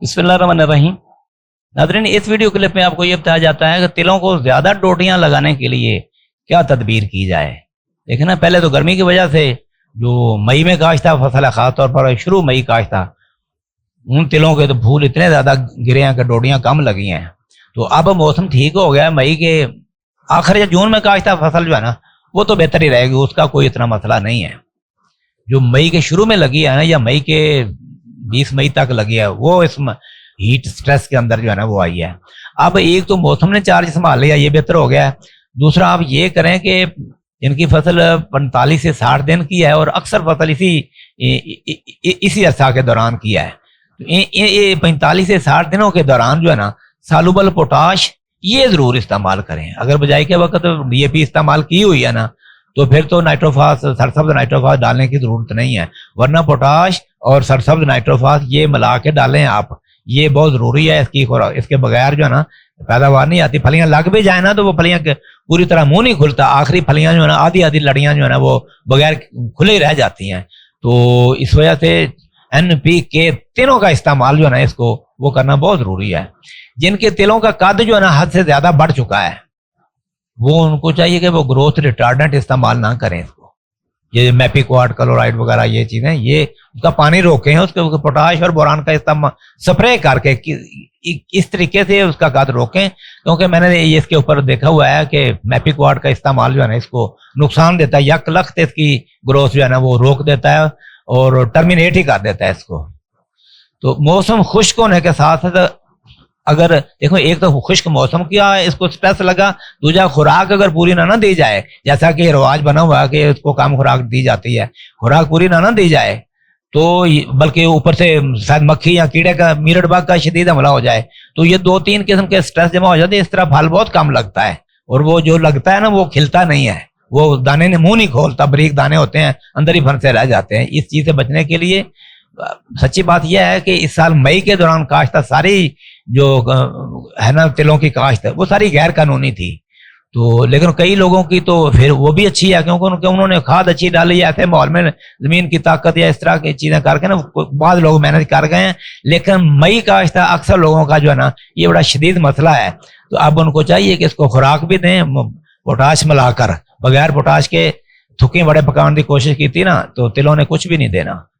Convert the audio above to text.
بسم اللہ الرحمن الرحیم۔ ناظرین، اس ویڈیو کلپ میں آپ کو یہ بتایا جاتا ہے کہ تلوں کو زیادہ ڈوٹیاں لگانے کے لیے کیا تدبیر کی جائے۔ دیکھیں نا، پہلے تو گرمی کی وجہ سے جو مئی میں کاشت تھا فصل ہے، خاص طور پر شروع مئی کاشت تھا، ان تلوں کے تو پھول اتنے زیادہ گرے ہیں کہ ڈوٹیاں کم لگی ہیں۔ تو اب موسم ٹھیک ہو گیا، مئی کے آخر یا جون میں کاشت تھا فصل جو ہے نا، وہ تو بہتر ہی رہے گی، اس کا کوئی اتنا مسئلہ نہیں ہے۔ جو مئی کے شروع میں لگی ہے نا، یا مئی کے 20 مئی تک لگی ہے، وہ اس ہیٹ سٹریس کے اندر جو ہے نا وہ آئی ہے۔ اب ایک تو موسم نے چارج سنبھال لیا، یہ بہتر ہو گیا ہے۔ دوسرا آپ یہ کریں کہ ان کی فصل 45 سے 60 دن کی ہے، اور اکثر فصل اسی عرصہ کے دوران کیا ہے۔ 45 سے 60 دنوں کے دوران جو ہے نا سالوبل پوٹاش یہ ضرور استعمال کریں۔ اگر بجائی کے وقت ڈی اے پی استعمال کی ہوئی ہے نا، تو پھر تو نائٹروفاس، سرسبز نائٹروفاس ڈالنے کی ضرورت نہیں ہے، ورنہ پوٹاش اور سرسبز نائٹروفاس یہ ملا کے ڈالیں آپ، یہ بہت ضروری ہے۔ اس کے بغیر جو ہے نا پیداوار نہیں آتی۔ پھلیاں لگ بھی جائیں نا تو وہ پھلیاں پوری طرح منہ نہیں کھلتا، آخری پھلیاں جو ہے نا آدھی لڑیاں جو ہے نا وہ بغیر کھلے رہ جاتی ہیں۔ تو اس وجہ سے این پی کے تینوں کا استعمال جو ہے نا اس کو وہ کرنا بہت ضروری ہے۔ جن کے تلوں کا قد جو ہے نا حد سے زیادہ بڑھ چکا ہے، وہ ان کو چاہیے کہ وہ گروتھ ریٹارڈنٹ استعمال نہ کریں۔ اس کو یہ میپیکواٹ کلورائڈ وغیرہ یہ چیزیں، یہ اس کا پانی روکیں، اس کے پوٹاش اور بوران کا استعمال سپرے کر کے اس طریقے سے اس کا قد روکیں، کیونکہ میں نے یہ اس کے اوپر دیکھا ہوا ہے کہ میپیکواٹ کا استعمال جو ہے نا اس کو نقصان دیتا ہے، یک لخت اس کی گروتھ جو ہے نا وہ روک دیتا ہے اور ٹرمینیٹ ہی کر دیتا ہے اس کو۔ تو موسم خشک ہونے کے ساتھ اگر دیکھو، ایک تو خشک موسم کیا ہے، اس کو سٹریس لگا، دوسرا خوراک اگر پوری نہ دی جائے، جیسا کہ رواج بنا ہوا ہے کہ اس کو کم خوراک دی جاتی ہے، خوراک پوری نہ دی جائے تو بلکہ اوپر سے شاید مکھی یا کیڑے کا، میرٹ بگ کا شدید حملہ ہو جائے، تو یہ 2-3 قسم کے سٹریس جمع ہو جاتے ہیں۔ اس طرح پھل بہت کم لگتا ہے، اور وہ جو لگتا ہے نا وہ کھلتا نہیں ہے، وہ دانے نے منہ نہیں کھولتا، بریک دانے ہوتے ہیں اندر ہی پھنسے رہ جاتے ہیں۔ اس چیز سے بچنے کے لیے سچی بات یہ ہے کہ اس سال مئی کے دوران کاشت ساری جو ہے نا تلوں کی کاشت وہ ساری غیر قانونی تھی، تو لیکن کئی لوگوں کی تو پھر وہ بھی اچھی ہے، کیونکہ انہوں نے کھاد اچھی ڈالی ہے، ایسے ماحول میں زمین کی طاقت یا اس طرح کی چیزیں کر کے نا بعض لوگ محنت کر گئے ہیں۔ لیکن مئی کاشت اکثر لوگوں کا جو ہے نا یہ بڑا شدید مسئلہ ہے، تو اب ان کو چاہیے کہ اس کو خوراک بھی دیں، پوٹاش ملا کر۔ بغیر پوٹاش کے تھکیں بڑے پکانے کی کوشش کی تھی نا تو تلوں نے کچھ بھی نہیں دینا۔